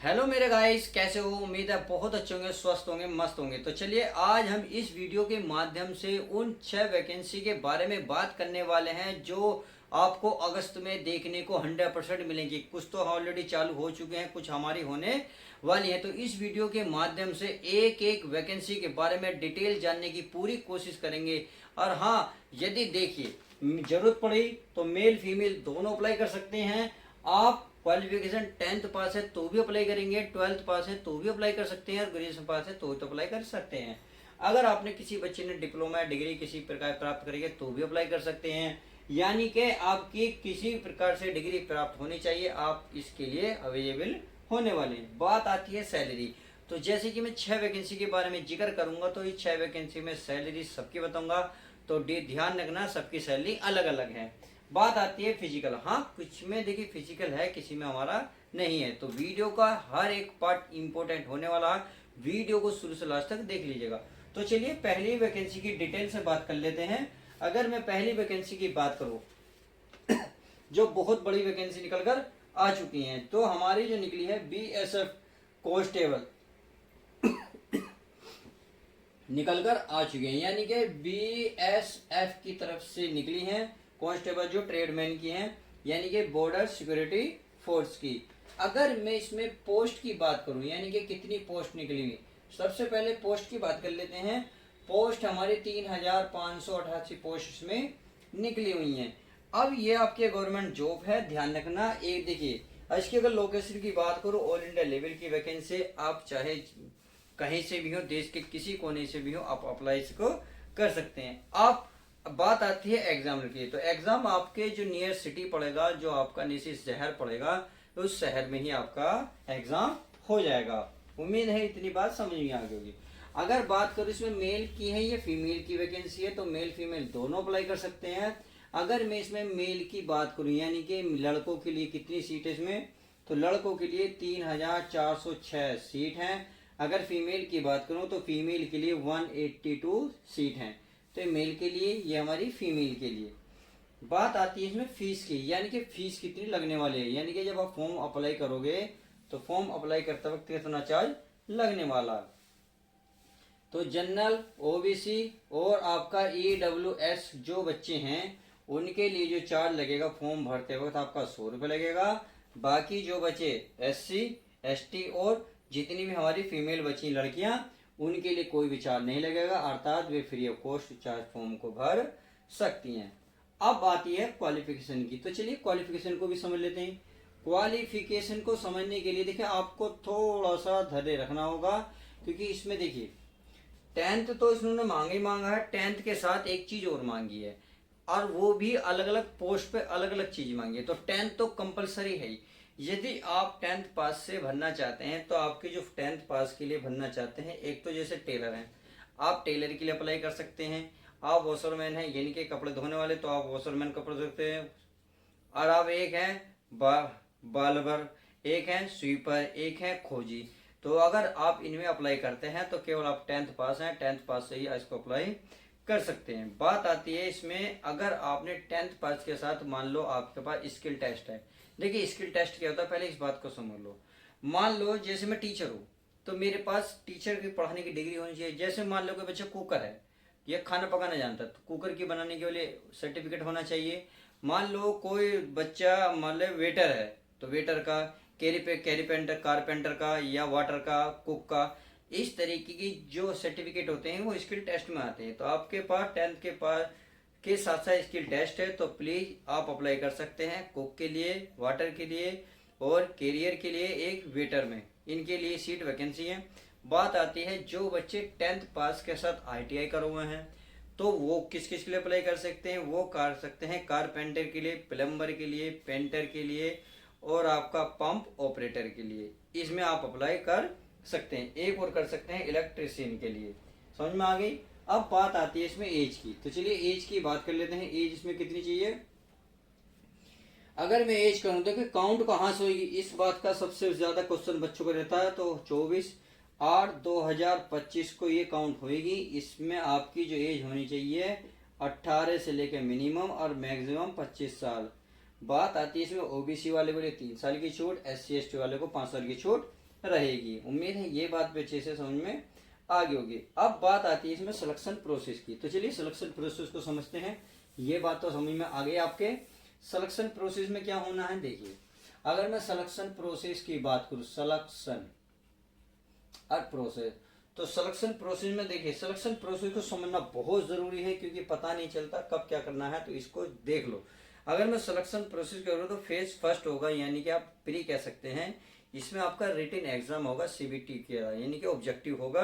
Hello मेरे guys, कैसे हो? उम्मीद है बहुत अच्छे होंगे, स्वस्थ होंगे, मस्त होंगे। तो चलिए आज हम इस वीडियो के माध्यम से उन 6 वैकेंसी के बारे में बात करने वाले हैं जो आपको अगस्त में देखने को 100% मिलेंगी। कुछ तो ऑलरेडी चालू हो चुके हैं, कुछ हमारी होने वाली है। तो इस वीडियो के माध्यम से एक एक वैकेंसी के बारे में डिटेल जानने की पूरी कोशिश करेंगे। और हाँ, यदि देखिए जरूरत पड़ी तो मेल फीमेल दोनों अप्लाई कर सकते हैं। आप क्वालिफिकेशन 10th पास है तो भी अप्लाई करेंगे, 12th पास है तो भी अप्लाई कर सकते हैं, और ग्रेजुएशन पास है तो अप्लाई कर सकते हैं। अगर आपने किसी बच्चे ने डिप्लोमा डिग्री किसी प्रकार प्राप्त करी है तो भी अप्लाई कर सकते हैं। यानी कि आपकी किसी प्रकार से डिग्री प्राप्त होनी चाहिए, आप इसके लिए अवेलेबल होने वाले हैं। बात आती है सैलरी। तो जैसे कि मैं 6 वैकेंसी के बारे में जिक्र करूंगा तो इस 6 वैकेंसी में सैलरी सबकी बताऊंगा। तो ध्यान रखना, सबकी सैलरी अलग अलग है। बात आती है फिजिकल। हाँ, कुछ में देखिए फिजिकल है, किसी में हमारा नहीं है। तो वीडियो का हर एक पार्ट इंपॉर्टेंट होने वाला है, वीडियो को शुरू से लास्ट तक देख लीजिएगा। तो चलिए पहली वैकेंसी की डिटेल से बात कर लेते हैं। अगर मैं पहली वैकेंसी की बात करूं जो बहुत बड़ी वैकेंसी निकल कर आ चुकी है, तो हमारी जो निकली है BSF कांस्टेबल निकल कर आ चुके हैं। यानी कि BSF की तरफ से निकली हैं कांस्टेबल, जो ट्रेडमैन की हैं, यानी कि बॉर्डर सिक्योरिटी फोर्स की। अगर मैं इसमें पोस्ट की बात करूं, यानी कि कितनी पोस्ट निकली हुई, सबसे पहले पोस्ट की बात कर लेते हैं। पोस्ट हमारी 3588 पोस्ट में निकली हुई हैं। अब ये आपके गवर्नमेंट जॉब है, ध्यान रखना। एक देखिए, इसकी अगर लोकेशन की बात करूं, ऑल इंडिया लेवल की वैकेंसी, आप चाहे कहीं से भी हो, देश के किसी कोने से भी हो, आप अप्लाई इसको कर सकते हैं। आप बात आती है एग्जाम की। तो एग्जाम आपके जो नियर सिटी पड़ेगा, जो आपका निश्चित शहर पड़ेगा, उस शहर में ही आपका एग्जाम हो जाएगा। उम्मीद है इतनी बात समझ में आ गई होगी। अगर बात करूं इसमें मेल की है या फीमेल की वैकेंसी है, तो मेल फीमेल दोनों अप्लाई कर सकते हैं। अगर मैं इसमें मेल की बात करूं, यानी कि लड़कों के लिए कितनी सीट है इसमें, तो लड़कों के लिए 3406 सीट है। अगर फीमेल की बात करूं तो फीमेल के लिए 182 सीट है। तो मेल के लिए, ये हमारी फीमेल के लिए। बात आती है इसमें फीस की, यानी कि फीस कितनी लगने वाली है। यानी कि जब आप फॉर्म अप्लाई करोगे तो फॉर्म अप्लाई करते वक्त कितना चार्ज लगने वाला। तो जनरल, ओबीसी और आपका EWS जो बच्चे हैं, उनके लिए जो चार्ज लगेगा फॉर्म भरते वक्त, आपका 100 रुपये लगेगा। बाकी जो बचे SC ST और जितनी भी हमारी फीमेल बची लड़कियां, उनके लिए कोई भी चार्ज नहीं लगेगा, अर्थात वे free of cost charge form को भर सकती हैं। अब आती है क्वालिफिकेशन की। तो चलिए क्वालिफिकेशन को भी समझ लेते हैं। क्वालिफिकेशन को समझने के लिए देखिए आपको थोड़ा सा धैर्य रखना होगा, क्योंकि इसमें देखिए 10th तो इन्होंने मांगा ही मांगा है, 10th के साथ एक चीज और मांगी है, और वो भी अलग अलग पोस्ट पे अलग अलग चीज मांगी है। तो 10th तो कंपलसरी है ही। यदि आप 10th पास से भरना चाहते हैं, तो आपके जो 10th पास के लिए भरना चाहते हैं, एक तो जैसे टेलर हैं, आप टेलर के लिए अप्लाई कर सकते हैं। आप वॉशरमैन हैं, यानी कि कपड़े धोने वाले, तो आप वॉशरमैन कपड़े धो सकते हैं। और आप एक हैं बालबर, एक है स्वीपर, एक है खोजी। तो अगर आप इनमें अप्लाई करते हैं तो केवल आप 10th पास हैं, 10th पास से ही इसको अप्लाई कर सकते हैं। बात आती है इसमें, अगर आपने 10th पास के साथ मान लो आपके पास स्किल टेस्ट है। देखिए स्किल टेस्ट क्या होता है, पहले इस बात को समझ लो। मान लो जैसे मैं टीचर हूँ, तो मेरे पास टीचर की पढ़ाने की डिग्री होनी चाहिए। जैसे मान लो कोई बच्चा कुकर है, ये खाना पकाना जानता है, तो कुकर की बनाने के लिए सर्टिफिकेट होना चाहिए। मान लो कोई बच्चा मान लो वेटर है, तो वेटर का, कैरी पेंटर कारपेंटर का, या वाटर का, कुक का, इस तरीके की जो सर्टिफिकेट होते हैं वो स्किल टेस्ट में आते हैं। तो आपके पास 10th के पास के साथ साथ स्किल टेस्ट है, तो प्लीज आप अप्लाई कर सकते हैं कुक के लिए, वाटर के लिए और कैरियर के लिए, एक वेटर में, इनके लिए सीट वैकेंसी है। बात आती है जो बच्चे 10th पास के साथ ITI करे हुए हैं, तो वो किस किस के लिए अप्लाई कर सकते हैं, वो कर सकते हैं कारपेंटर के लिए, प्लम्बर के लिए, पेंटर के लिए और आपका पंप ऑपरेटर के लिए। इसमें आप अप्लाई कर सकते हैं। एक और कर सकते हैं इलेक्ट्रिशियन के लिए। समझ में आ गई। अब बात आती है इसमें एज की। तो चलिए एज की बात कर लेते हैं। एज इसमें कितनी चाहिए। अगर मैं एज करूं तो काउंट कहाँ से होगी, इस बात का सबसे ज्यादा क्वेश्चन बच्चों को रहता है। तो 24/8/2025 को ये काउंट होगी। इसमें आपकी जो एज होनी चाहिए 18 से लेकर मिनिमम और मैक्सिमम 25 साल। बात आती है इसमें ओबीसी वाले को लिए 3 साल की छूट, SC ST वाले को 5 साल की छूट रहेगी। उम्मीद है ये बात भी अच्छे से समझ में आ गई होगी। अब बात आती है इसमें सिलेक्शन प्रोसेस की, तो चलिए सिलेक्शन प्रोसेस को समझते हैं। ये बात तो समझ में आ गई आपके। सिलेक्शन प्रोसेस में क्या होना है, देखिए अगर मैं सिलेक्शन प्रोसेस की बात करूं, सिलेक्शन और प्रोसेस, तो सिलेक्शन प्रोसेस में देखिए सिलेक्शन प्रोसेस को समझना बहुत जरूरी है, क्योंकि पता नहीं चलता कब क्या करना है, तो इसको देख लो। अगर मैं सिलेक्शन प्रोसेस करूँ तो फेज फर्स्ट होगा, यानी कि आप प्री कह सकते हैं। इसमें आपका रिटन एग्जाम होगा सीबीटी का, यानी कि ऑब्जेक्टिव होगा।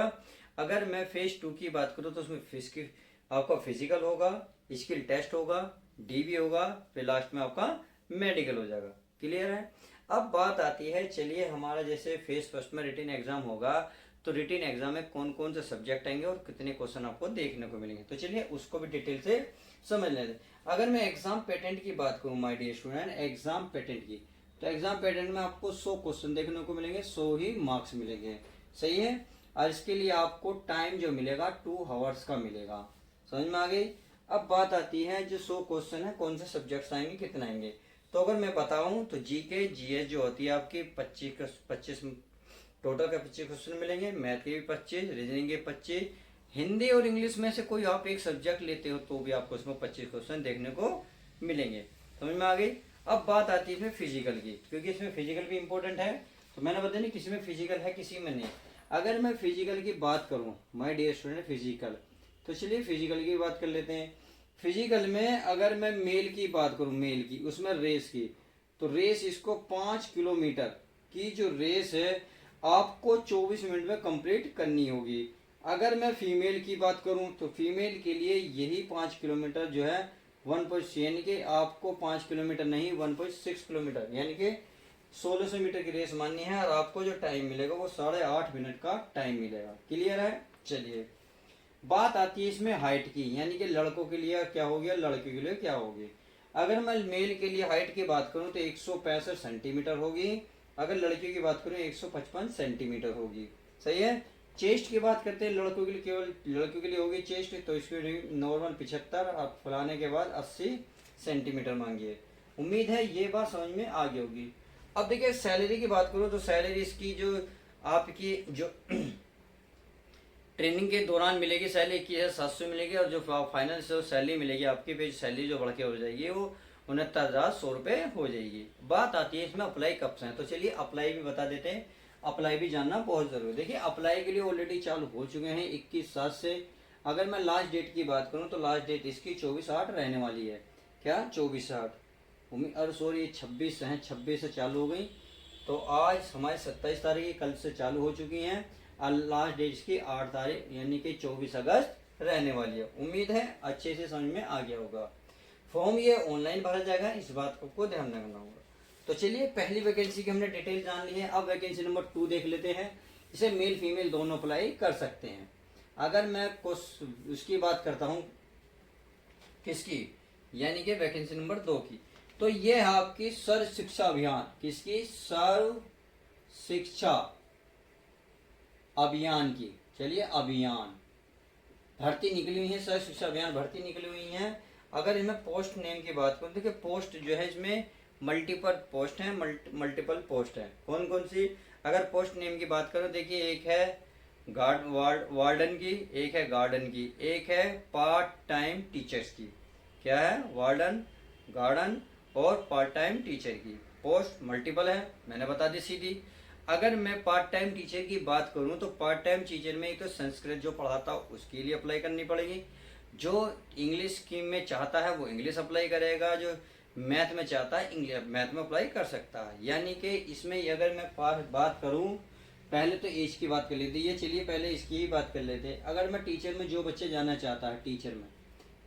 अगर मैं फेज टू की बात करूँ तो उसमें आपका फिजिकल होगा, स्किल टेस्ट होगा, डीबी होगा, फिर लास्ट में आपका मेडिकल हो जाएगा। क्लियर है। अब बात आती है, चलिए हमारा जैसे फेज फर्स्ट में रिटन एग्जाम होगा, तो रिटन एग्जाम में कौन कौन से सब्जेक्ट आएंगे और कितने क्वेश्चन आपको देखने को मिलेंगे, तो चलिए उसको भी डिटेल से समझ लेते हैं। अगर मैं एग्जाम पैटर्न की बात करूं my dear student, exam pattern की, तो एग्जाम पैटर्न में आपको 100 क्वेश्चन देखने को मिलेंगे, 100 ही मार्क्स मिलेंगे। सही है। और इसके लिए आपको टाइम जो मिलेगा 2 आवर्स का मिलेगा। समझ में आ गई। अब बात आती है जो 100 क्वेश्चन है कौन से सब्जेक्ट्स आएंगे, कितना आएंगे, तो अगर मैं बताऊं तो जीके जीएस जो होती है आपकी 25 टोटल का 25 क्वेश्चन मिलेंगे, मैथ के भी 25, रीजनिंग के 25, हिंदी और इंग्लिश में से कोई आप एक सब्जेक्ट लेते हो तो भी आपको इसमें 25 क्वेश्चन देखने को मिलेंगे। समझ में आ गई। अब बात आती है फिजिकल की, क्योंकि इसमें फिजिकल भी इंपॉर्टेंट है, तो मैंने बताया नहीं किसी में फिजिकल है किसी में नहीं। अगर मैं फिजिकल की बात करूं माय डियर स्टूडेंट फिजिकल, तो चलिए फिजिकल की बात कर लेते हैं। फिजिकल में अगर मैं मेल की बात करूं, मेल की उसमें रेस की, तो रेस इसको 5 किलोमीटर की जो रेस है आपको 24 मिनट में कंप्लीट करनी होगी। अगर मैं फीमेल की बात करूं तो फीमेल के लिए यही 5 किलोमीटर जो है 1. यानी कि आपको 5 किलोमीटर नहीं 1.6 किलोमीटर यानी कि 1600 मीटर की रेस माननी है, और आपको जो टाइम मिलेगा वो 8.5 मिनट का टाइम मिलेगा। क्लियर है। चलिए बात आती है इसमें हाइट की, यानी कि लड़कों के लिए क्या हो गया, लड़कियों के लिए क्या होगी। अगर मैं मेल के लिए हाइट की बात करूं तो 165 सेंटीमीटर होगी, अगर लड़कियों की बात करूं 155 सेंटीमीटर होगी। सही है। चेस्ट की बात करते हैं लड़कों के लिए, केवल लड़कियों के लिए होगी चेस्ट, तो इसकी नॉर्मल 75 और फुलाने के बाद 80 सेंटीमीटर मांगिए। उम्मीद है ये बात समझ में आ गई होगी। अब देखिए सैलरी की बात करूं तो सैलरी इसकी जो आपकी जो ट्रेनिंग के दौरान मिलेगी सैलरी 21,700 मिलेगी, और जो फाइनल सैलरी मिलेगी आपकी पे सैलरी जो बढ़ के हो जाएगी वो 69,100 रुपये हो जाएगी। बात आती है इसमें अप्लाई कब से है, तो चलिए अप्लाई भी बता देते हैं। अप्लाई भी जानना बहुत जरूरी है। देखिए अप्लाई के लिए ऑलरेडी चालू हो चुके हैं 21/7 से। अगर मैं लास्ट डेट की बात करूं तो लास्ट डेट इसकी 24/8 रहने वाली है। क्या 24/8 और सॉरी 26 है, 26 से चालू हो गई, तो आज हमारी 27 तारीख कल से चालू हो चुकी हैं, और लास्ट डेट इसकी 8 तारीख यानी कि 24 अगस्त रहने वाली है। उम्मीद है अच्छे से समझ में आ गया होगा। फॉर्म ये ऑनलाइन भरा जाएगा, इस बात को ध्यान रखना होगा। तो चलिए पहली वैकेंसी की हमने डिटेल जान ली है। अब वैकेंसी नंबर 2 देख लेते हैं। इसे मेल फीमेल दोनों अप्लाई कर सकते हैं। अगर मैं उसकी बात करता हूँ किसकी, यानी कि वैकेंसी नंबर 2 की, तो ये है आपकी सर्व शिक्षा अभियान। किसकी, सर्व शिक्षा अभियान की। चलिए अभियान भर्ती निकली हुई है, सर्व शिक्षा अभियान भर्ती निकली हुई है। अगर इसमें पोस्ट नेम की बात करूँ, देखिए पोस्ट जो है इसमें मल्टीपल पोस्ट है, मल्टीपल पोस्ट है। कौन कौन सी, अगर पोस्ट नेम की बात करो, देखिए एक है वार्डन की, एक है गार्डन की, एक है पार्ट टाइम टीचर्स की। क्या है, वार्डन, गार्डन और पार्ट टाइम टीचर की। पोस्ट मल्टीपल है, मैंने बता दी सीधी। अगर मैं पार्ट टाइम टीचर की बात करूं तो पार्ट टाइम टीचर में तो संस्कृत जो पढ़ाता उसके लिए अप्लाई करनी पड़ेगी, जो इंग्लिश की में चाहता है वो इंग्लिश अप्लाई करेगा, जो मैथ में चाहता है इंग्लिश मैथ में अप्लाई कर सकता है। यानी कि इसमें अगर मैं बात करूं, पहले तो एज की बात कर लेते हैं, चलिए पहले इसकी ही बात कर लेते हैं। अगर मैं टीचर में जो बच्चे जाना चाहता है टीचर में,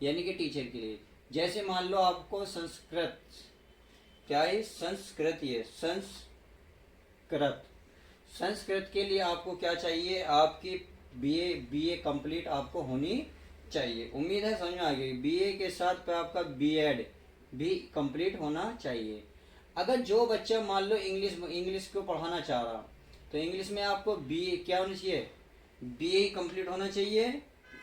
यानी कि टीचर के लिए, जैसे मान लो आपको संस्कृत, क्या है संस्कृत, ये संस्कृत के लिए आपको क्या चाहिए, आपकी बीए कंप्लीट आपको होनी चाहिए। उम्मीद है समझ में आ गई। बीए के साथ आपका बीएड भी कंप्लीट होना चाहिए। अगर जो बच्चा मान लो इंग्लिश को पढ़ाना चाह रहा, तो इंग्लिश में आपको बीए क्या होना चाहिए, बीए कंप्लीट होना चाहिए।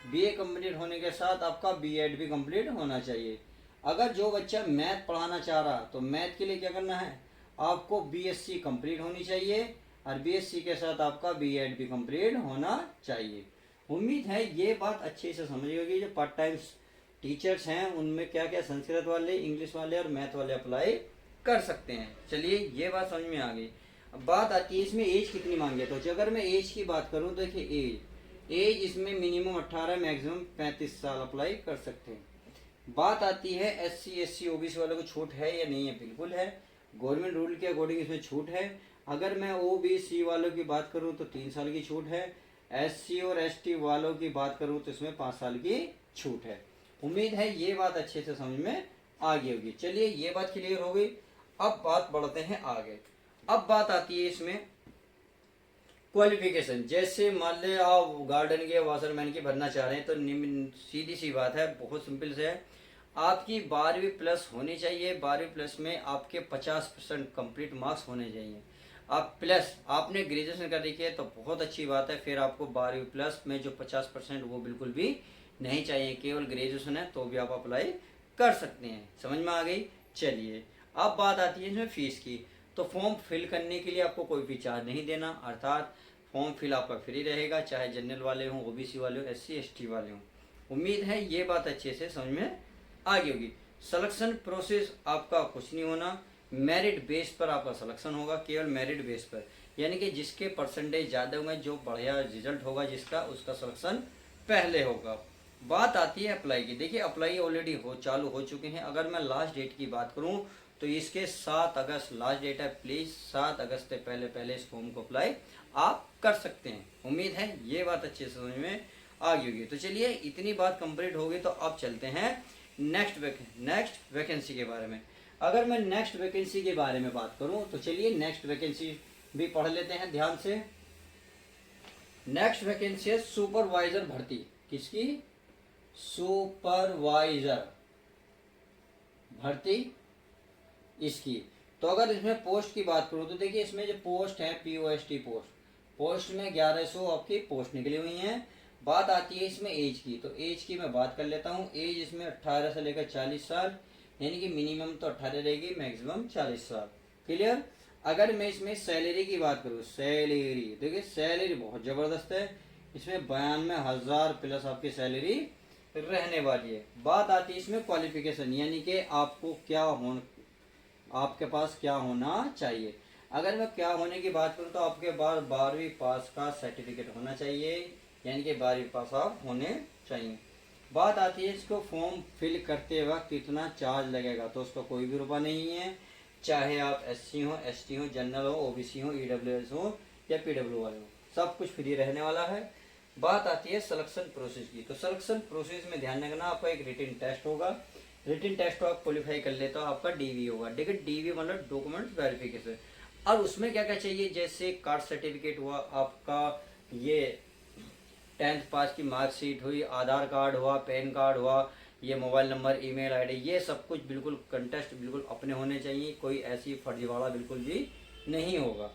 बीए कंप्लीट होने के साथ आपका बीएड भी कंप्लीट होना चाहिए। अगर जो बच्चा मैथ पढ़ाना चाह रहा, तो मैथ के लिए क्या करना है, आपको बीएससी कंप्लीट होनी चाहिए। और बीएससी के साथ आपका बीएड भी कंप्लीट होना चाहिए। उम्मीद है ये बात अच्छे से समझ गई। जो पार्ट टाइम टीचर्स हैं उनमें क्या क्या संस्कृत वाले, इंग्लिश वाले और मैथ वाले अप्लाई कर सकते हैं। चलिए ये बात समझ में आ गई। अब बात आती है इसमें एज कितनी मांगे। तो अगर मैं एज की बात करूं तो देखिए एज इसमें मिनिमम 18 मैक्सिमम 35 साल अप्लाई कर सकते हैं। बात आती है SC SC OBC वालों को छूट है या नहीं है। बिल्कुल है, गवर्नमेंट रूल के अकॉर्डिंग इसमें छूट है। अगर मैं OBC वालों की बात करूं तो 3 साल की छूट है। SC और ST वालों की बात करूं तो इसमें 5 साल की छूट है। उम्मीद है ये बात अच्छे से समझ में आ गई होगी। चलिए ये बात क्लियर हो गई। अब बात बढ़ते हैं आगे। अब बात आती है इसमें क्वालिफिकेशन। जैसे मान ले आप गार्डन के वाशरमैन की भरना चाह रहे हैं तो सीधी सी बात है, बहुत सिंपल से है। आपकी 12वीं प्लस होनी चाहिए। 12वीं प्लस में आपके 50% कंप्लीट मार्क्स होने चाहिए। आप प्लस आपने ग्रेजुएशन कर रखी है तो बहुत अच्छी बात है। फिर आपको 12वीं प्लस में जो 50% वो बिल्कुल भी नहीं चाहिए, केवल ग्रेजुएशन है तो भी आप अप्लाई कर सकते हैं। समझ में आ गई। चलिए अब बात आती है इसमें फीस की। तो फॉर्म फिल करने के लिए आपको कोई भी चार्ज नहीं देना, अर्थात फॉर्म फिल आपका फ्री रहेगा, चाहे जनरल वाले हों, OBC वाले हों, SC ST वाले हों। उम्मीद है ये बात अच्छे से समझ में आ गई होगी। सिलेक्शन प्रोसेस आपका कुछ नहीं होना, मेरिट बेस पर आपका सिलेक्शन होगा, केवल मेरिट बेस पर। यानी कि जिसके परसेंटेज ज़्यादा होंगे, जो बढ़िया रिजल्ट होगा जिसका, उसका सिलेक्शन पहले होगा। बात आती है अप्लाई की। देखिए अप्लाई ऑलरेडी चालू हो चुके हैं। अगर मैं लास्ट डेट की बात करूं तो इसके 7 अगस्त लास्ट डेट है। प्लीज़ 7 अगस्त से पहले पहले इस फॉर्म को अप्लाई आप कर सकते हैं। उम्मीद है ये बात अच्छे से समझ में आ गई होगी। तो चलिए इतनी बात कंप्लीट हो गई तो अब चलते हैं नेक्स्ट वैकेंसी के बारे में। अगर मैं नेक्स्ट वैकेंसी के बारे में बात करूं तो चलिए नेक्स्ट वैकेंसी भी पढ़ लेते हैं ध्यान से। नेक्स्ट वैकेंसी है सुपरवाइजर भर्ती। किसकी? सुपरवाइजर भर्ती इसकी। तो अगर इसमें पोस्ट की बात करूं तो देखिए इसमें जो पोस्ट है POST पोस्ट में 1100 आपकी पोस्ट निकली हुई हैं। बात आती है इसमें एज की। तो एज की मैं बात कर लेता हूं। एज इसमें 18 से लेकर 40 साल, यानी कि मिनिमम तो 18 रहेगी, मैक्सिमम 40 साल। क्लियर। अगर मैं इसमें सैलरी की बात करूं, सैलरी देखिए सैलरी बहुत ज़बरदस्त है। इसमें 92,000 प्लस आपकी सैलरी रहने वाली है। बात आती है इसमें क्वालिफिकेशन, यानी कि आपके पास क्या होना चाहिए। अगर मैं क्या होने की बात करूं तो आपके पास 12वीं पास का सर्टिफिकेट होना चाहिए, यानी कि 12वीं पास आप होने चाहिए। बात आती है इसको फॉर्म फिल करते वक्त कितना चार्ज लगेगा। तो उसका कोई भी रुपया नहीं है, चाहे आप SC हो, ST हो, जनरल हो, OBC हो, EWS हो या PW वाले हो, सब कुछ फ्री रहने वाला है। बात आती है सिलेक्शन प्रोसेस की। तो सिलेक्शन प्रोसेस में ध्यान रखना, आपका एक रिटन टेस्ट होगा। रिटन टेस्ट को आप क्वालिफाई कर लेते हो, आपका DV होगा। देखिए DV मतलब डॉक्यूमेंट वेरिफिकेशन। और उसमें क्या क्या चाहिए, जैसे कास्ट सर्टिफिकेट हुआ, आपका ये 10th पास की मार्कशीट हुई, आधार कार्ड हुआ, पैन कार्ड हुआ, ये मोबाइल नंबर, ईमेल आईडी, ये सब कुछ बिल्कुल कंटेस्ट बिल्कुल अपने होने चाहिए। कोई ऐसी फर्जीवाड़ा बिल्कुल भी नहीं होगा।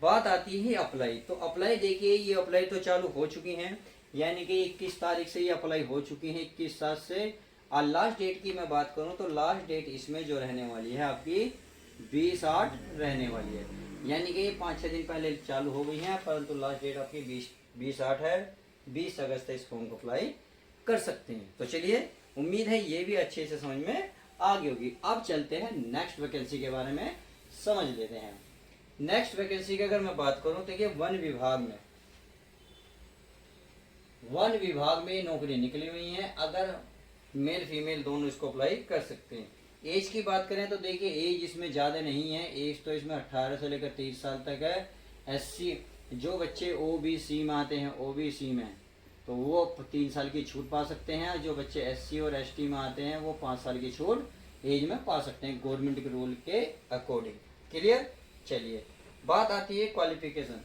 बात आती है अप्लाई। तो अप्लाई देखिए ये अप्लाई तो चालू हो चुकी हैं, यानी कि 21 तारीख से ये अप्लाई हो चुकी है, 21/7 से। और लास्ट डेट की मैं बात करूं तो लास्ट डेट इसमें जो रहने वाली है आपकी 20/8 रहने वाली है, यानी कि 5-6 दिन पहले चालू हो गई है, परंतु लास्ट डेट आपकी 20/8 है। 20 अगस्त इस फॉर्म को अप्लाई कर सकते हैं। तो चलिए उम्मीद है ये भी अच्छे से समझ में आ गई होगी। अब चलते हैं नेक्स्ट वैकेंसी के बारे में समझ लेते हैं। नेक्स्ट वैकेंसी की अगर मैं बात करूं तो देखिए वन विभाग में नौकरी निकली हुई है। अगर मेल फीमेल दोनों इसको अप्लाई कर सकते हैं। एज की बात करें तो देखिए एज इसमें ज़्यादा नहीं है। एज तो इसमें 18 से लेकर 30 साल तक है। SC जो बच्चे OBC में आते हैं, OBC में तो वो 3 साल की छूट पा सकते हैं। जो बच्चे SC और ST में आते हैं वो 5 साल की छूट एज में पा सकते हैं, गवर्नमेंट के रूल के अकॉर्डिंग। क्लियर। चलिए बात आती है क्वालिफिकेशन।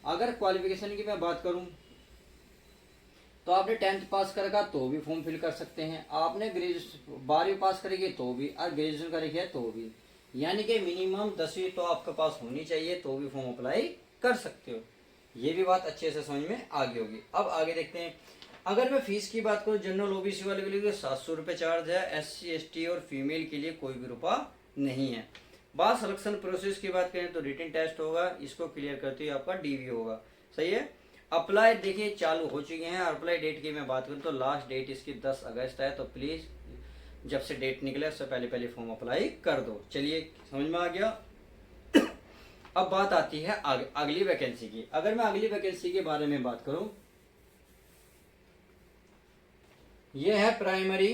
अगर क्वालिफिकेशन की मैं बात करूं तो आपने 10th पास करेगा तो भी फॉर्म फिल कर सकते हैं, आपने 12वीं पास करेगी तो भी, और ग्रेजुएशन करेगी तो भी, यानी कि मिनिमम 10वीं तो आपके पास होनी चाहिए तो भी फॉर्म अप्लाई कर सकते हो। ये भी बात अच्छे से समझ में आ गई होगी। अब आगे देखते हैं। अगर मैं फीस की बात करूँ जनरल OBC वाले के लिए 700 रुपये चार्ज है। SC ST और फीमेल के लिए कोई भी रुपया नहीं है। बात सिलेक्शन प्रोसेस की बात करें तो रिटन टेस्ट होगा, इसको क्लियर करते ही आपका डीवी होगा। सही है। अप्लाई देखिए चालू हो चुके हैं। अप्लाई डेट की मैं बात करूं तो लास्ट डेट इसकी 10 अगस्त है, तो प्लीज जब से डेट निकले उससे पहले पहले फॉर्म अप्लाई कर दो। चलिए समझ में आ गया। अब बात आती है अगली वैकेंसी की। अगर मैं अगली वैकेंसी के बारे में बात करूं, यह है प्राइमरी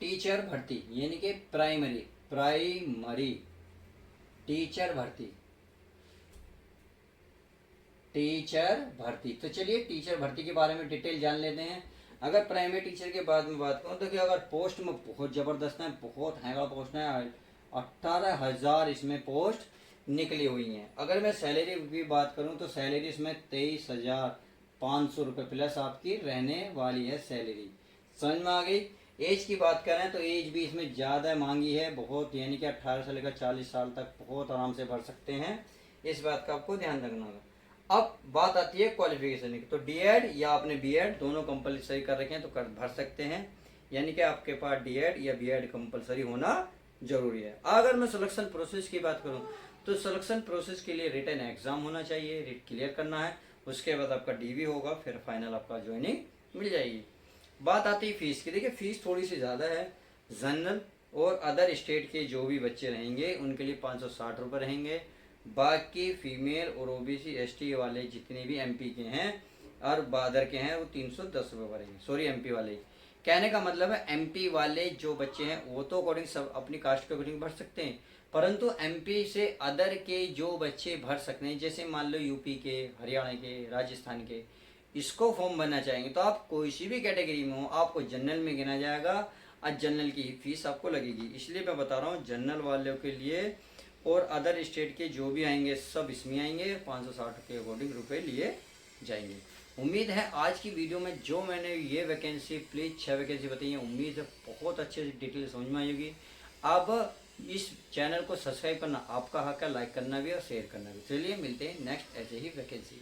टीचर भर्ती, यानी कि प्राइमरी टीचर भर्ती। तो चलिए टीचर भर्ती के बारे में डिटेल जान लेते हैं। अगर प्राइमरी टीचर के बाद में बात करूँ तो क्या, अगर पोस्ट में बहुत ज़बरदस्त है, बहुत हैंगा पोस्ट है, 18,000 इसमें पोस्ट निकली हुई हैं। अगर मैं सैलरी की बात करूँ तो सैलरी इसमें 23,500 रुपये प्लस आपकी रहने वाली है सैलरी। समझ में आ गई। एज की बात करें तो एज भी इसमें ज़्यादा मांगी है बहुत, यानी कि 18 से लेकर 40 साल तक बहुत आराम से भर सकते हैं। इस बात का आपको ध्यान रखना होगा। अब बात आती है क्वालिफिकेशन की, तो डीएड या आपने बीएड दोनों कंपलसरी कर रखे हैं तो भर सकते हैं, यानी कि आपके पास डीएड या बीएड कंपलसरी होना जरूरी है। अगर मैं सिलेक्शन प्रोसेस की बात करूं तो सिलेक्शन प्रोसेस के लिए रिटन एग्जाम होना चाहिए, रिट क्लियर करना है, उसके बाद आपका डीवी होगा, फिर फाइनल आपका ज्वाइनिंग मिल जाएगी। बात आती है फीस की। देखिए फीस थोड़ी सी ज़्यादा है। जनरल और अदर स्टेट के जो भी बच्चे रहेंगे उनके लिए 560 रुपये रहेंगे। बाकी फीमेल और ओबीसी एसटी वाले जितने भी एमपी के हैं और बादर के हैं वो 310 रुपये भरेंगे। सॉरी एमपी वाले, कहने का मतलब है एमपी वाले जो बच्चे हैं वो तो अकॉर्डिंग सब अपनी कास्ट के अकॉर्डिंग भर सकते हैं, परंतु एमपी से अदर के जो बच्चे भर सकते हैं, जैसे मान लो यूपी के, हरियाणा के, राजस्थान के, इसको फॉर्म भरना चाहेंगे तो आप कोई सी भी कैटेगरी में हो आपको जनरल में गिना जाएगा और जनरल की फीस आपको लगेगी। इसलिए मैं बता रहा हूँ जनरल वालों के लिए और अदर स्टेट के जो भी आएंगे सब इसमें आएंगे, 560 के अकॉर्डिंग रुपए लिए जाएंगे। उम्मीद है आज की वीडियो में जो मैंने ये वैकेंसी प्लीज 6 वैकेंसी बताई है, उम्मीद है बहुत अच्छे से डिटेल समझ में आएगी। अब इस चैनल को सब्सक्राइब करना आपका हक है, लाइक करना भी और शेयर करना भी। चलिए मिलते हैं नेक्स्ट ऐसे ही वैकेंसी।